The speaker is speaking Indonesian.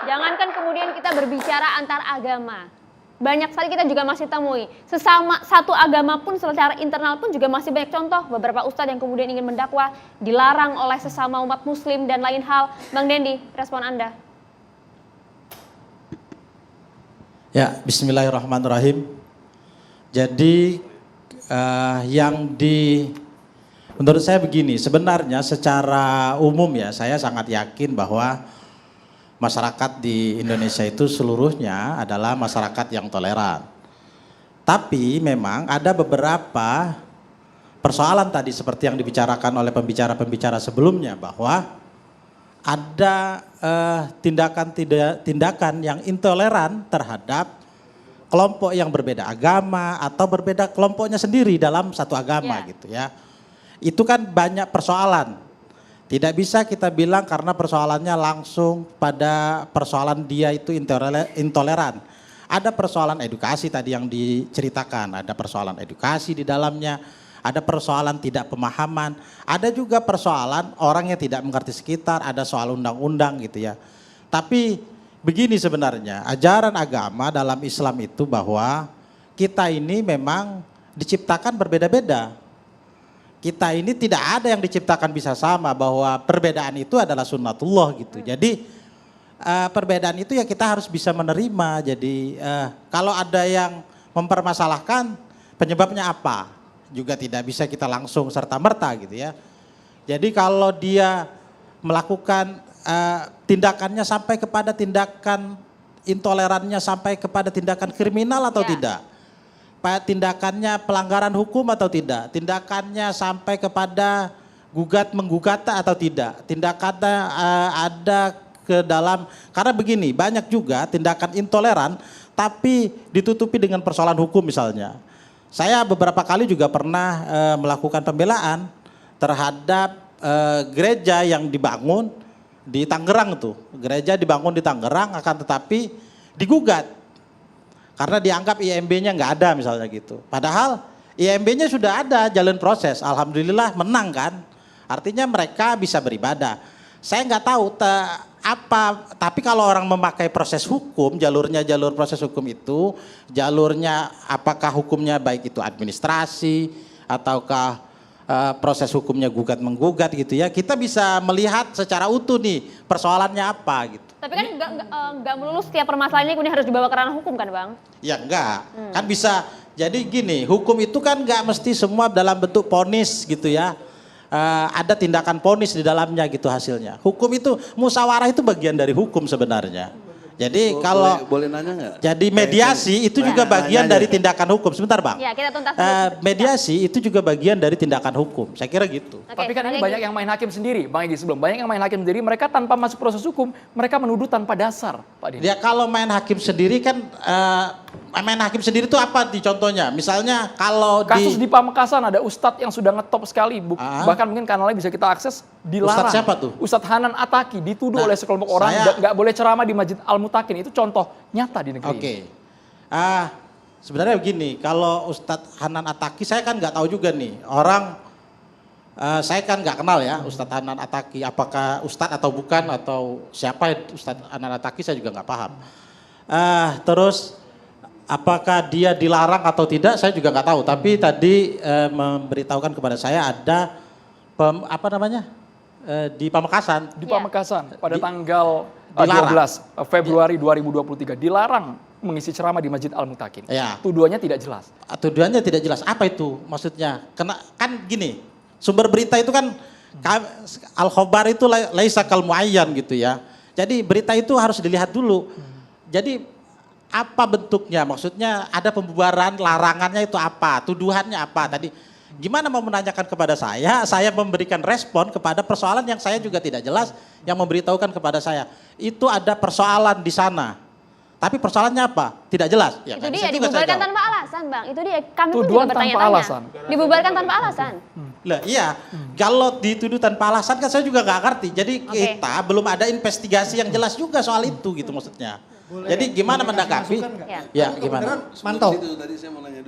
Jangankan kemudian kita berbicara antar agama. Banyak sekali kita juga masih temui. Sesama satu agama pun secara internal pun juga masih banyak contoh. Beberapa ustadz yang kemudian ingin mendakwah dilarang oleh sesama umat muslim dan lain hal. Bang Dendi, respon Anda. Ya, bismillahirrahmanirrahim. Jadi menurut saya begini, sebenarnya secara umum ya saya sangat yakin bahwa masyarakat di Indonesia itu seluruhnya adalah masyarakat yang toleran. Tapi memang ada beberapa persoalan tadi seperti yang dibicarakan oleh pembicara-pembicara sebelumnya bahwa ada tindakan yang intoleran terhadap kelompok yang berbeda agama atau berbeda kelompoknya sendiri dalam satu agama gitu ya. Itu kan banyak persoalan. Tidak bisa kita bilang karena persoalannya langsung pada persoalan dia itu intoleran. Ada persoalan edukasi tadi yang diceritakan, ada persoalan edukasi di dalamnya, ada persoalan tidak pemahaman, ada juga persoalan orang yang tidak mengerti sekitar, ada soal undang-undang gitu ya. Tapi begini sebenarnya, ajaran agama dalam Islam itu bahwa kita ini memang diciptakan berbeda-beda. Kita ini tidak ada yang diciptakan bisa sama, bahwa perbedaan itu adalah sunnatullah gitu. Jadi perbedaan itu ya kita harus bisa menerima. Jadi kalau ada yang mempermasalahkan penyebabnya apa, juga tidak bisa kita langsung serta-merta gitu ya. Jadi kalau dia melakukan tindakannya sampai kepada tindakan intolerannya sampai kepada tindakan kriminal atau tidak, tindakannya pelanggaran hukum atau tidak, tindakannya sampai kepada menggugata atau tidak, tindakannya ada ke dalam, karena begini banyak juga tindakan intoleran tapi ditutupi dengan persoalan hukum misalnya. Saya beberapa kali juga pernah melakukan pembelaan terhadap gereja yang dibangun di Tangerang tuh, gereja dibangun di Tangerang akan tetapi digugat. Karena dianggap IMB-nya nggak ada misalnya gitu. Padahal IMB-nya sudah ada, jalan proses. Alhamdulillah menang kan. Artinya mereka bisa beribadah. Saya nggak tahu tapi kalau orang memakai proses hukum, jalur proses hukum itu, jalurnya apakah hukumnya baik itu administrasi ataukah proses hukumnya gugat-menggugat gitu ya. Kita bisa melihat secara utuh nih persoalannya apa gitu. Tapi kan nggak melulu setiap permasalahannya kemudian harus dibawa ke ranah hukum kan Bang? Ya enggak, kan bisa. Jadi gini, hukum itu kan enggak mesti semua dalam bentuk vonis gitu ya. Ada tindakan vonis di dalamnya gitu hasilnya. Hukum itu, musyawarah itu bagian dari hukum sebenarnya. Jadi kalau boleh nanya nggak? Jadi mediasi itu juga bagian dari tindakan hukum. Sebentar Bang. Ya, kita tuntas mediasi itu juga bagian dari tindakan hukum. Saya kira gitu. Tapi kan ini banyak yang main hakim sendiri, Bang Egy sebelum. Banyak yang main hakim sendiri, mereka tanpa masuk proses hukum, mereka menuduh tanpa dasar, Pak Dendi. Ya kalau main hakim sendiri kan, main hakim sendiri itu apa di contohnya? Misalnya kalau kasus di Pamekasan ada ustadz yang sudah ngetop sekali, bahkan mungkin kanalnya bisa kita akses, dilarang. Ustadz siapa tuh? Ustadz Hanan Ataki dituduh oleh sekelompok orang nggak boleh ceramah di Masjid Al-Mutakin. Itu contoh nyata di negeri. Oke. Sebenarnya begini, kalau Ustadz Hanan Ataki saya kan nggak tahu juga nih orang. Saya kan nggak kenal ya Ustadz Hanan Ataki, apakah Ustadz atau bukan atau siapa Ustadz Hanan Ataki saya juga nggak paham. Terus apakah dia dilarang atau tidak saya juga nggak tahu. Tapi tadi memberitahukan kepada saya ada di Pamekasan. Di Pamekasan pada tanggal 12 Februari 2023 dilarang mengisi ceramah di Masjid Al-Mutakin. Ya. Tuduhannya tidak jelas. Tuduhannya tidak jelas. Apa itu maksudnya? Kan gini, sumber berita itu kan al-khobar itu laisa kal muayyan gitu ya. Jadi berita itu harus dilihat dulu. Jadi apa bentuknya? Maksudnya ada pembubaran, larangannya itu apa? Tuduhannya apa? Tadi Gimana mau menanyakan kepada saya memberikan respon kepada persoalan yang saya juga tidak jelas, yang memberitahukan kepada saya. Itu ada persoalan di sana. Tapi persoalannya apa? Tidak jelas. Ya, Itu kan? dia Bisa juga saya dibubarkan jawab. tanpa alasan, Bang. Itu dia kami pun Tuduhan juga tanpa bertanya-tanya. alasan. Dibubarkan tanpa alasan. Lah iya, kalau dituduh tanpa alasan kan saya juga nggak ngerti. Jadi kita belum ada investigasi yang jelas juga soal itu gitu maksudnya. Jadi gimana menanggapi? Ya. Ya gimana? Mantau. Itu tadi saya mau nanya